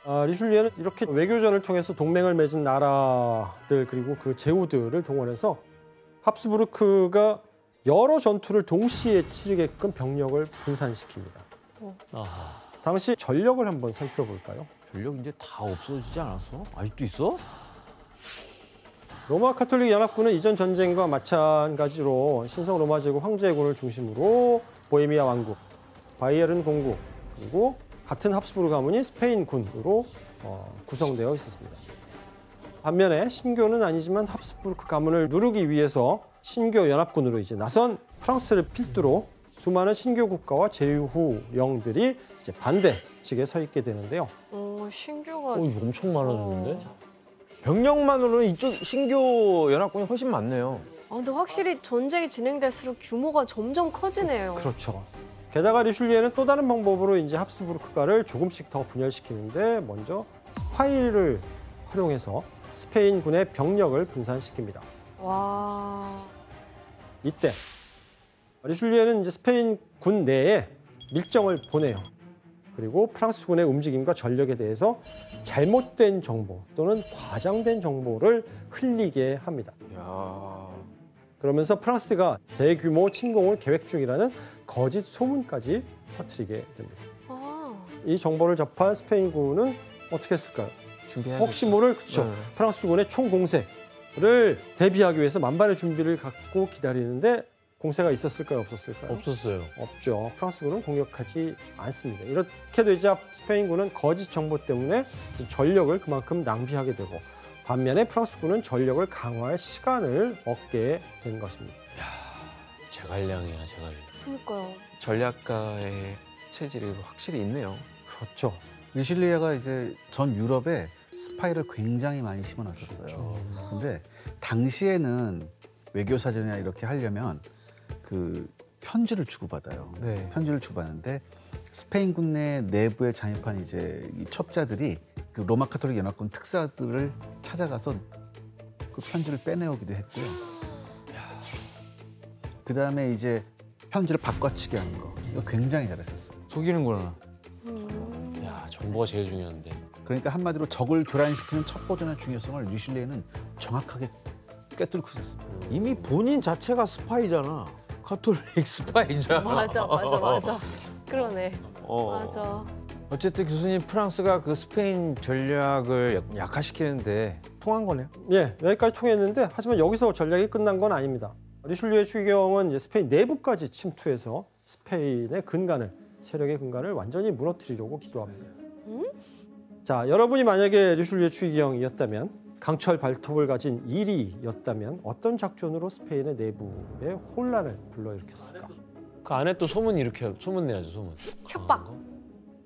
리슐리에는 이렇게 외교전을 통해서 동맹을 맺은 나라들 그리고 그 제후들을 동원해서 합스부르크가 여러 전투를 동시에 치르게끔 병력을 분산시킵니다. 당시 전력을 한번 살펴볼까요? 전력 이제 다 없어지지 않았어? 아직도 있어? 로마 카톨릭 연합군은 이전 전쟁과 마찬가지로 신성 로마 제국 황제군을 중심으로 보헤미아 왕국, 바이에른 공국, 그리고 같은 합스부르크 가문인 스페인 군으로 구성되어 있었습니다. 반면에 신교는 아니지만 합스부르크 가문을 누르기 위해서 신교 연합군으로 이제 나선 프랑스를 필두로 수많은 신교 국가와 제후 영들이 이제 반대 측에 서 있게 되는데요. 신교가 이거 엄청 많아졌는데? 병력만으로는 이쪽 신교 연합군이 훨씬 많네요. 근데 확실히 전쟁이 진행될수록 규모가 점점 커지네요. 그렇죠. 게다가 리슐리에는 또 다른 방법으로 이제 합스부르크가를 조금씩 더 분열시키는데 먼저 스파이를 활용해서 스페인 군의 병력을 분산시킵니다. 와. 이때 리슐리에는 이제 스페인 군 내에 밀정을 보내요. 그리고 프랑스 군의 움직임과 전력에 대해서 잘못된 정보 또는 과장된 정보를 흘리게 합니다. 야. 그러면서 프랑스가 대규모 침공을 계획 중이라는 거짓 소문까지 퍼뜨리게 됩니다. 이 정보를 접한 스페인군은 어떻게 했을까요? 혹시 모를 프랑스군의 총공세를 대비하기 위해서 만반의 준비를 갖고 기다리는데 공세가 있었을까요? 없었을까요? 없었어요. 없죠. 프랑스군은 공격하지 않습니다. 이렇게 되자 스페인군은 거짓 정보 때문에 전력을 그만큼 낭비하게 되고 반면에 프랑스군은 전력을 강화할 시간을 얻게 된 것입니다. 제갈량이야, 제갈량. 그러니까요. 전략가의 체질이 확실히 있네요. 그렇죠. 리슐리에가 이제 전 유럽에 스파이를 굉장히 많이 심어놨었어요. 근데 당시에는 외교사전이나 이렇게 하려면 그 편지를 주고받아요. 네. 편지를 주고받는데 스페인군 내부에 잠입한 이제 이 첩자들이 그 로마 카톨릭 연합군 특사들을 찾아가서 그 편지를 빼내오기도 했고요. 그 다음에 이제 편지를 바꿔치기 하는 거 이거 굉장히 잘했었어요. 속이는구나. 야, 정보가 제일 중요한데. 그러니까 한마디로 적을 교란시키는 첫 버전의 중요성을 리슐리에는 정확하게 꿰뚫고 있었어요. 이미 본인 자체가 스파이잖아. 카톨릭 스파이잖아. 맞아. 그러네. 맞아. 어쨌든 교수님 프랑스가 그 스페인 전략을 약화시키는데 통한 거네요. 예, 여기까지 통했는데 하지만 여기서 전략이 끝난 건 아닙니다. 리슐리에 추기경은 이제 스페인 내부까지 침투해서 스페인의 근간을, 세력의 근간을 완전히 무너뜨리려고 기도합니다. 자, 여러분이 만약에 리슐리에 추기경이었다면 강철 발톱을 가진 일이었다면 어떤 작전으로 스페인의 내부에 혼란을 불러일으켰을까? 그 안에 또 소문 내야죠, 소문. 협박.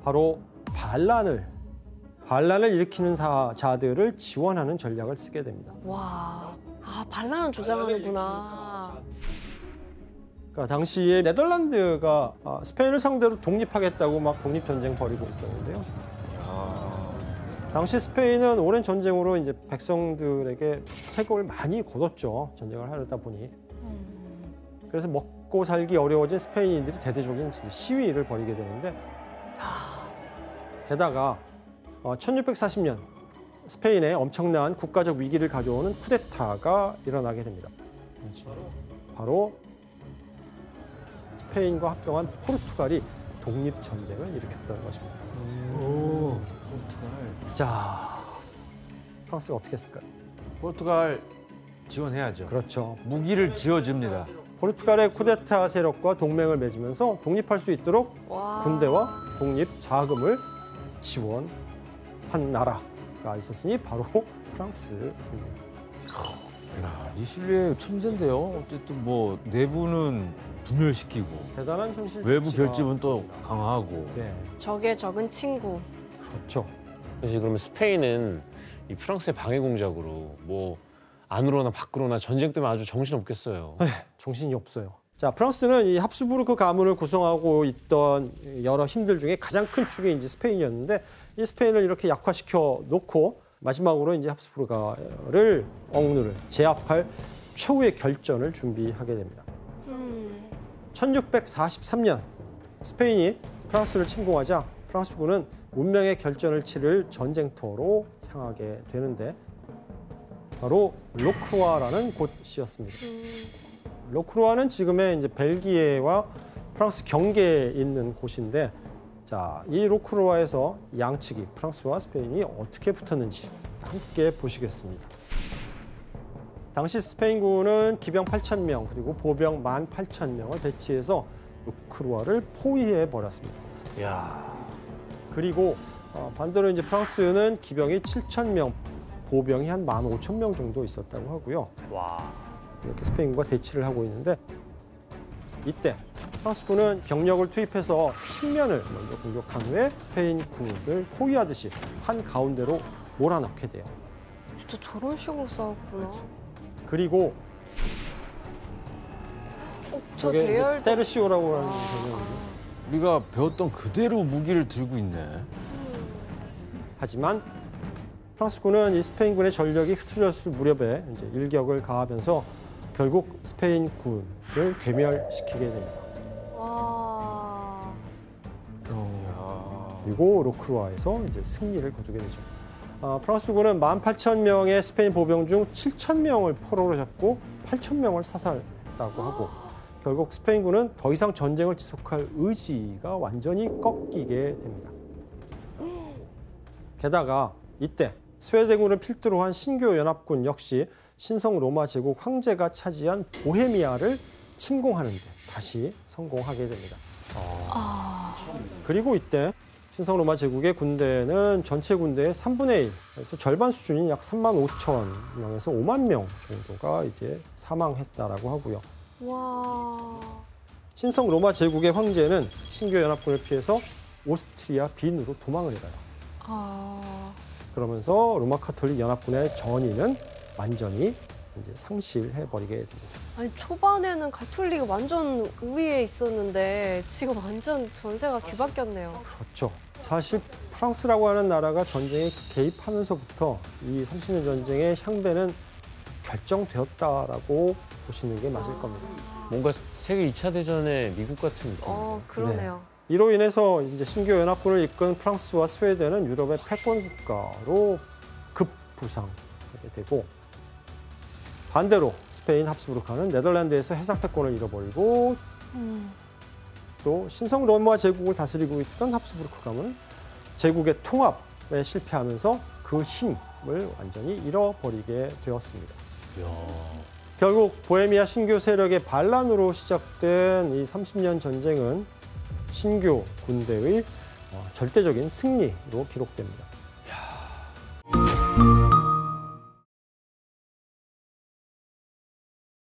바로 반란을 일으키는 자들을 지원하는 전략을 쓰게 됩니다. 와. 반란을 조장하는구나. 그러니까 당시에 네덜란드가 스페인을 상대로 독립하겠다고 막 독립전쟁 벌이고 있었는데요. 당시 스페인은 오랜 전쟁으로 이제 백성들에게 세금을 많이 걷었죠. 전쟁을 하려다 보니. 그래서 먹고 살기 어려워진 스페인인들이 대대적인 시위를 벌이게 되는데 게다가 1640년 스페인에 엄청난 국가적 위기를 가져오는 쿠데타가 일어나게 됩니다. 바로 스페인과 합병한 포르투갈이 독립전쟁을 일으켰다는 것입니다. 포르투갈. 자, 프랑스가 어떻게 했을까요? 포르투갈 지원해야죠. 그렇죠. 무기를 지어줍니다. 포르투갈의 쿠데타 세력과 동맹을 맺으면서 독립할 수 있도록 군대와 독립 자금을 지원한 나라가 있었으니 바로 프랑스입니다. 야, 리슐리에 천재인데요. 어쨌든 뭐 내부는 분열시키고 대단한 현실 외부 정치가- 결집은 또 강화하고. 네, 적의 적은 친구. 그렇죠. 사실 그러면 스페인은 이 프랑스의 방해 공작으로 뭐 안으로나 밖으로나 전쟁 때문에 아주 정신없겠어요. 정신이 없어요. 자, 프랑스는 이 합스부르크 가문을 구성하고 있던 여러 힘들 중에 가장 큰 축이 이제 스페인이었는데 이 스페인을 이렇게 약화시켜 놓고 마지막으로 이제 합스부르크를 억누를 제압할 최후의 결전을 준비하게 됩니다. 1643년 스페인이 프랑스를 침공하자 프랑스군은 운명의 결전을 치를 전쟁터로 향하게 되는데 바로 로크루아라는 곳이었습니다. 로크루아는 지금의 이제 벨기에와 프랑스 경계에 있는 곳인데, 자, 이 로크루아에서 양측이 프랑스와 스페인이 어떻게 붙었는지 함께 보시겠습니다. 당시 스페인군은 기병 8,000명 그리고 보병 18,000명을 배치해서 로크루아를 포위해 버렸습니다. 야, 그리고 반대로 이제 프랑스는 기병이 7,000명, 보병이 한 15,000명 정도 있었다고 하고요. 와, 이렇게 스페인군과 대치를 하고 있는데, 이때 프랑스군은 병력을 투입해서 측면을 먼저 공격한 후에 스페인군을 포위하듯이 한 가운데로 몰아넣게 돼요. 진짜 저런 식으로 싸웠구나. 그리고 저 저게 이제 대열도 테르시오라고 하는 개념입니다. 우리가 배웠던 그대로 무기를 들고 있네. 하지만 프랑스군은 이 스페인군의 전력이 흐트러졌을 무렵에 이제 일격을 가하면서 결국 스페인군을 괴멸시키게 됩니다. 와. 그리고 로크루아에서 이제 승리를 거두게 되죠. 프랑스군은 18,000명의 스페인 보병 중 7,000명을 포로로 잡고 8,000명을 사살했다고 하고, 결국 스페인군은 더 이상 전쟁을 지속할 의지가 완전히 꺾이게 됩니다. 게다가 이때 스웨덴군을 필두로 한 신교 연합군 역시 신성 로마 제국 황제가 차지한 보헤미아를 침공하는 데 다시 성공하게 됩니다. 그리고 이때 신성 로마 제국의 군대는 전체 군대의 3분의 1, 그래서 절반 수준인 약 35,000명에서 5만 명 정도가 이제 사망했다라고 하고요. 와. 신성 로마 제국의 황제는 신교 연합군을 피해서 오스트리아 빈으로 도망을 해가요. 그러면서 로마 카톨릭 연합군의 전의는 완전히 이제 상실해버리게 됩니다. 아니 초반에는 가톨릭이 완전 우위에 있었는데 지금 완전 전세가 뒤바뀌었네요. 그렇죠. 사실 프랑스라고 하는 나라가 전쟁에 개입하면서부터 이 30년 전쟁의 향배는 결정되었다라고 보시는 게 맞을 겁니다. 뭔가 세계 2차 대전의 미국 같은 느낌. 그러네요. 이로 인해서 이제 신교 연합군을 이끈 프랑스와 스웨덴은 유럽의 패권 국가로 급부상하게 되고, 반대로 스페인 합스부르크는 네덜란드에서 해상 패권을 잃어버리고, 또 신성 로마 제국을 다스리고 있던 합스부르크 가문은 제국의 통합에 실패하면서 그 힘을 완전히 잃어버리게 되었습니다. 결국 보헤미아 신교 세력의 반란으로 시작된 이 30년 전쟁은 신교 군대의 절대적인 승리로 기록됩니다.